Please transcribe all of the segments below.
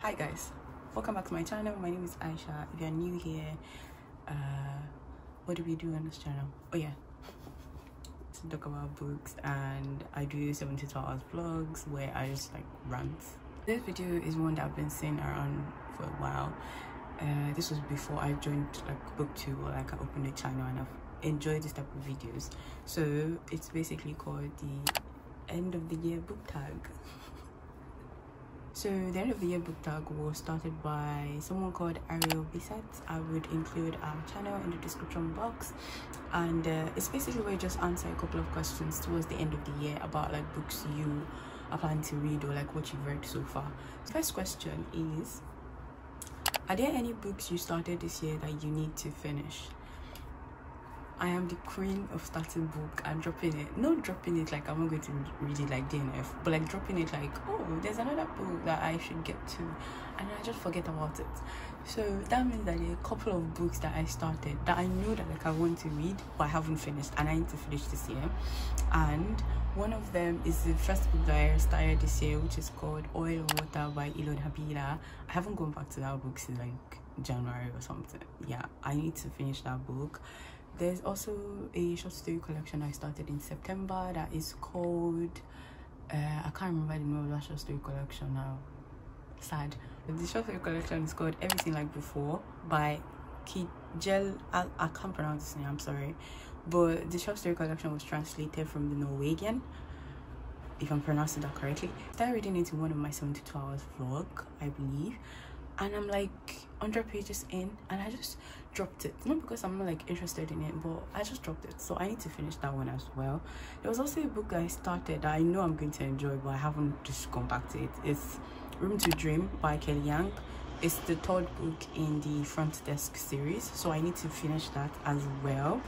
Hi guys, welcome back to my channel. My name is Aisha. If you're new here, what do we do on this channel? Oh yeah, to talk about books, and I do 72 hours vlogs where I just like rant. This video is one that I've been seeing around for a while. This was before I joined like booktube, or like I opened a channel, and I've enjoyed this type of videos. So it's basically called the end of the year book tag. So the end of the year book tag was started by someone called Ayobami. I would include our channel in the description box, and it's basically where you just answer a couple of questions towards the end of the year about like books you are planning to read or like what you've read so far. The first question is, are there any books you started this year that you need to finish? I am the queen of starting book and dropping it. Not dropping it like I'm not going to read it like DNF, but like dropping it like, oh, there's another book that I should get to, and I just forget about it. So that means that there are a couple of books that I started that I know that like I want to read but I haven't finished, and I need to finish this year. And one of them is the first book that I started this year, which is called Oil and Water by Habila. I haven't gone back to that book since like January or something. Yeah, I need to finish that book. There's also a short story collection I started in September that is called I can't remember the name of that short story collection now. Sad. The short story collection is called Everything Like Before by khadija. I can't pronounce his name, I'm sorry, but the short story collection was translated from the Norwegian, if I'm pronouncing that correctly. I started reading it in one of my 72 hours vlog, I believe, and I'm like 100 pages in and I just dropped it. Not because I'm not like interested in it, but I just dropped it. So I need to finish that one as well. There was also a book that I started that I know I'm going to enjoy, but I haven't just gone back to it. It's Room to Dream by Kelly Young. It's the third book in the Front Desk series, so I need to finish that as well.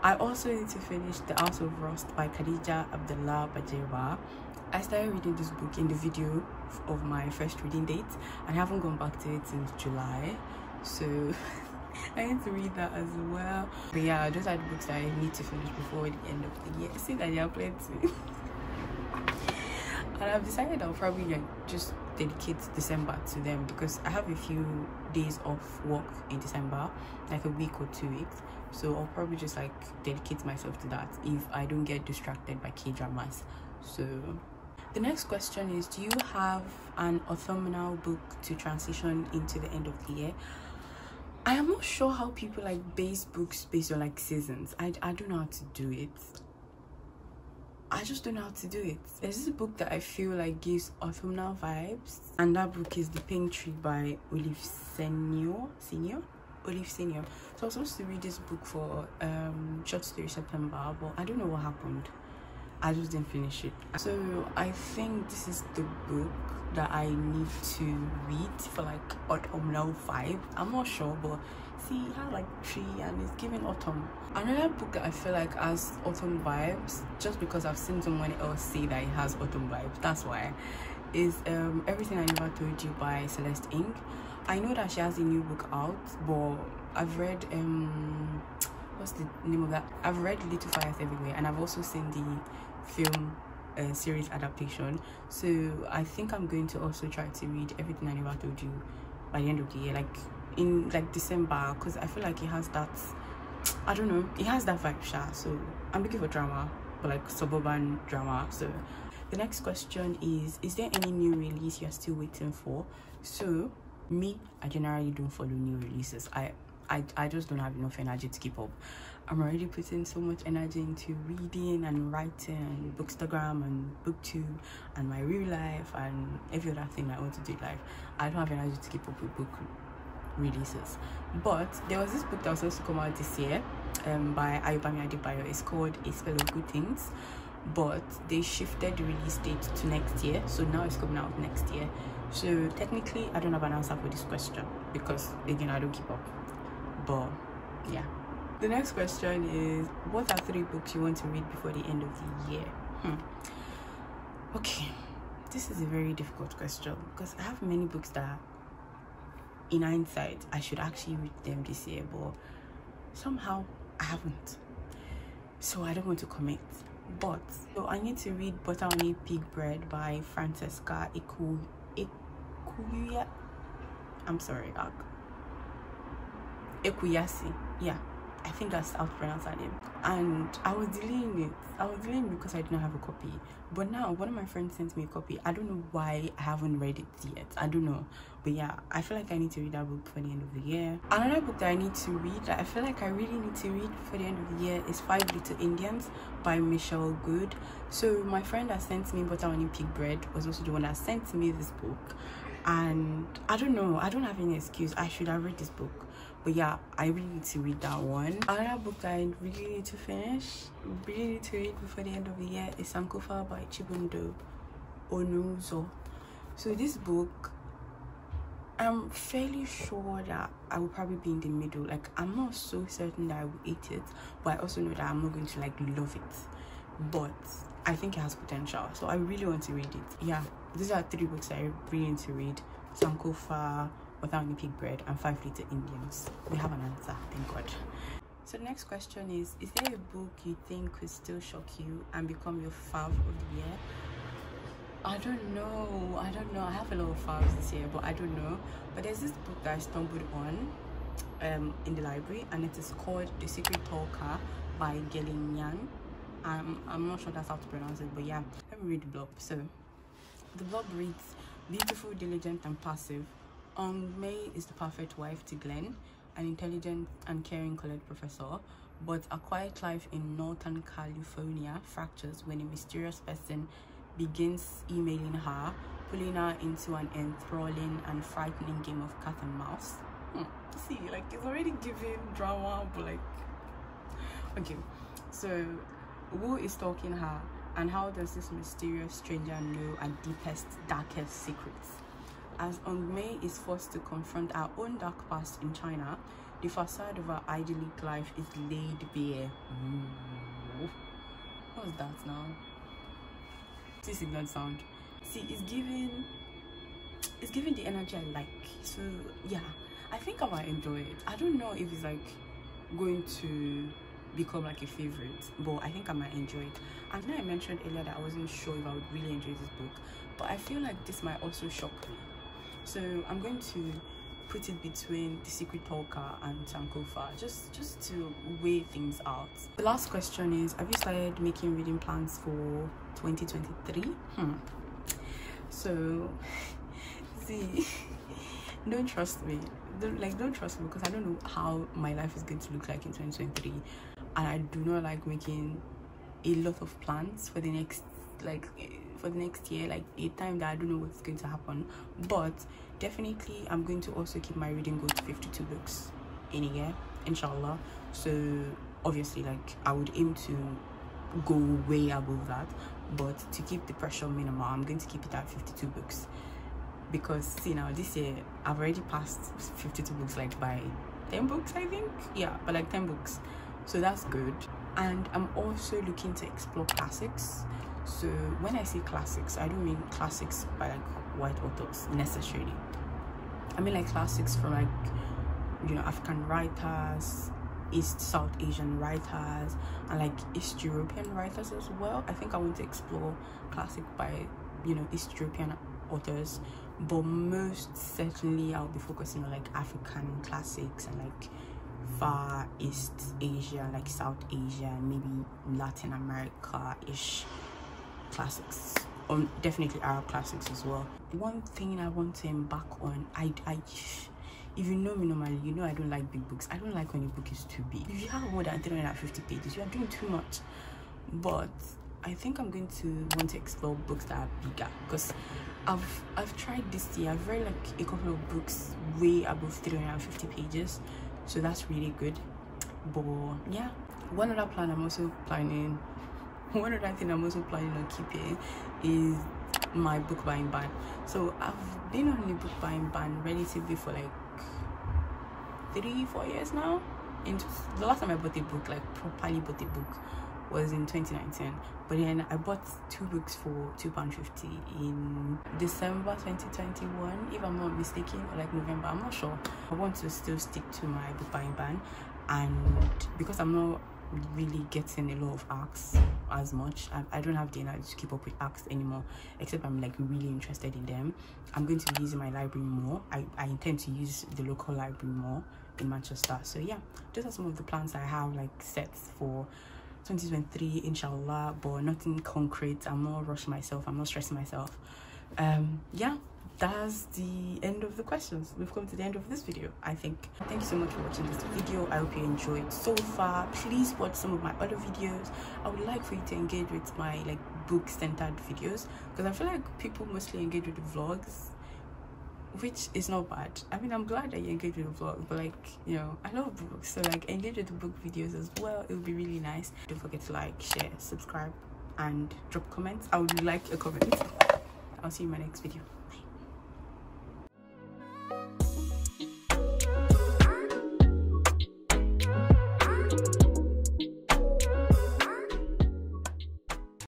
I also need to finish The House of Rust by Khadija, Abdalla, bajaber. I started reading this book in the video of my first reading date, and I haven't gone back to it since July, so I need to read that as well. But yeah, those are the books that I need to finish before the end of the year. See that there are plenty. And I've decided I'll probably like just dedicate December to them, because I have a few days off work in December, like a week or 2 weeks. So I'll probably just like dedicate myself to that if I don't get distracted by K-dramas. So the next question is, do you have an autumnal book to transition into the end of the year? I am not sure how people like base books based on like seasons. I don't know how to do it. I just don't know how to do it. There's this book that I feel like gives autumnal vibes, and that book is The Pink Tree by Olive Senior. So I was supposed to read this book for short story September, but I don't know what happened. I just didn't finish it. So I think this is the book that I need to read for like autumnal vibe. I'm not sure, but see, it has like tree and it's giving autumn. Another book that I feel like has autumn vibes, just because I've seen someone else say that it has autumn vibes, that's why, is Everything I Never Told You by Celeste. I know that she has a new book out, but I've read what's the name of that? I've read Little Fires Everywhere, and I've also seen the film series adaptation. So I think I'm going to also try to read Everything I Never Told You by the end of the year, like in like December, because I feel like it has that, I don't know, it has that vibe, sha. So I'm looking for drama, but like suburban drama. So the next question is there any new release you're still waiting for? So me, I generally don't follow new releases. I just don't have enough energy to keep up. I'm already putting so much energy into reading and writing and Bookstagram and Booktube and my real life and every other thing I want to do in life. I don't have energy to keep up with book releases. But there was this book that was supposed to come out this year by Ayobami adebayo. It's called A Spell of Good Things, but they shifted the release date to next year, so now it's coming out next year. So technically I don't have an answer for this question, because again I don't keep up. But yeah, the next question is, what are 3 books you want to read before the end of the year? Okay, this is a very difficult question, because I have many books that in hindsight I should actually read them this year, but somehow I haven't, so I don't want to commit. But so I need to read Butter Honey Pig Bread by Francesca Ekwuyasi. I'm sorry, Ekwuyasi. Yeah, I think that's how to pronounce her name. And I was delaying it. I was delaying because I did not have a copy. But now one of my friends sent me a copy. I don't know why I haven't read it yet. I don't know. But yeah, I feel like I need to read that book before the end of the year. Another book that I need to read, that I feel like I really need to read before the end of the year, is 5 Little Indians by Michelle Good. So my friend that sent me Butter Honey Pig Bread was also the one that sent me this book. And I don't know, I don't have any excuse. I should have read this book. But yeah, I really need to read that one. Another book that I really need to finish, really need to read before the end of the year, is Sankofa by Chibundu Onuzo. So this book, I'm fairly sure that I will probably be in the middle. Like, I'm not so certain that I will eat it, but I also know that I'm not going to like love it. But I think it has potential, so I really want to read it. Yeah, these are 3 books that I really need to read: Sankofa, Without Any Pig Bread, and 5 Little Indians. We have an answer, thank God. So the next question is there a book you think could still shock you and become your fav of the year? I don't know. I have a lot of favs this year, but I don't know. But there's this book that I stumbled on in the library, and it is called The Secret Talker by Yang. I'm not sure that's how to pronounce it, but yeah, let me read the blurb. So the blurb reads: beautiful, diligent, and passive, May is the perfect wife to Glenn, an intelligent and caring college professor, but a quiet life in Northern California fractures when a mysterious person begins emailing her, pulling her into an enthralling and frightening game of cat and mouse. See, like, it's already giving drama, but like, okay, so who is stalking her, and how does this mysterious stranger know her deepest, darkest secrets? As May is forced to confront her own dark past in China, the facade of her idyllic life is laid bare. What's that now? This is not sound. See, it's giving the energy I like. So yeah, I think I might enjoy it. I don't know if it's like going to become like a favorite, but I think I might enjoy it. And then I mentioned earlier that I wasn't sure if I would really enjoy this book, but I feel like this might also shock me. So I'm going to put it between The Secret Talker and Sankofa, just to weigh things out. The last question is, have you started making reading plans for 2023? So see, don't trust me. Don't trust me, because I don't know how my life is going to look like in 2023, and I do not like making a lot of plans for the next year, like a time that I don't know what's going to happen. But definitely I'm going to also keep my reading goal to 52 books in a year, inshallah. So obviously, like, I would aim to go way above that, but to keep the pressure minimal, I'm going to keep it at 52 books. Because see, now this year I've already passed 52 books like by 10 books, I think. Yeah, but like 10 books, so that's good. And I'm also looking to explore classics. So when I say classics, I don't mean classics by like white authors necessarily. I mean like classics from like, you know, African writers, South Asian writers, and like East European writers as well. I think I want to explore classic by, you know, East European authors, but most certainly I'll be focusing on like African classics and like Far East Asia, like South Asia, and maybe Latin America-ish classics, or definitely Arab classics as well. One thing I want to embark on, if you know me normally, you know I don't like big books. I don't like when a book is too big. If you have more than 350 pages, you are doing too much. But I think I'm going to want to explore books that are bigger, because I've tried this year. I've read like a couple of books way above 350 pages, so that's really good. But yeah, one other thing I'm also planning on keeping is my book buying ban. So I've been on the book buying ban relatively for like 3-4 years now. And the last time I bought a book, like properly bought a book, was in 2019. But then I bought 2 books for £2.50 in December 2021, if I'm not mistaken, or like November, I'm not sure. I want to still stick to my book buying ban, and because I'm not really getting a lot of asks as much. I don't have the energy to keep up with asks anymore, except I'm like really interested in them. I'm going to be using my library more. I intend to use the local library more in Manchester. So yeah, those are some of the plans I have like set for 2023, inshallah, but nothing concrete. I'm not rushing myself, I'm not stressing myself. Yeah, that's the end of the questions. We've come to the end of this video, I think. Thank you so much for watching this video. I hope you enjoyed so far. Please watch some of my other videos. I would like for you to engage with my like book-centered videos, because I feel like people mostly engage with the vlogs, which is not bad. I mean, I'm glad that you engage with the vlog, but like, you know, I love books, so like engage with the book videos as well. It would be really nice. Don't forget to like, share, subscribe, and drop comments. I would like a comment. I'll see you in my next video.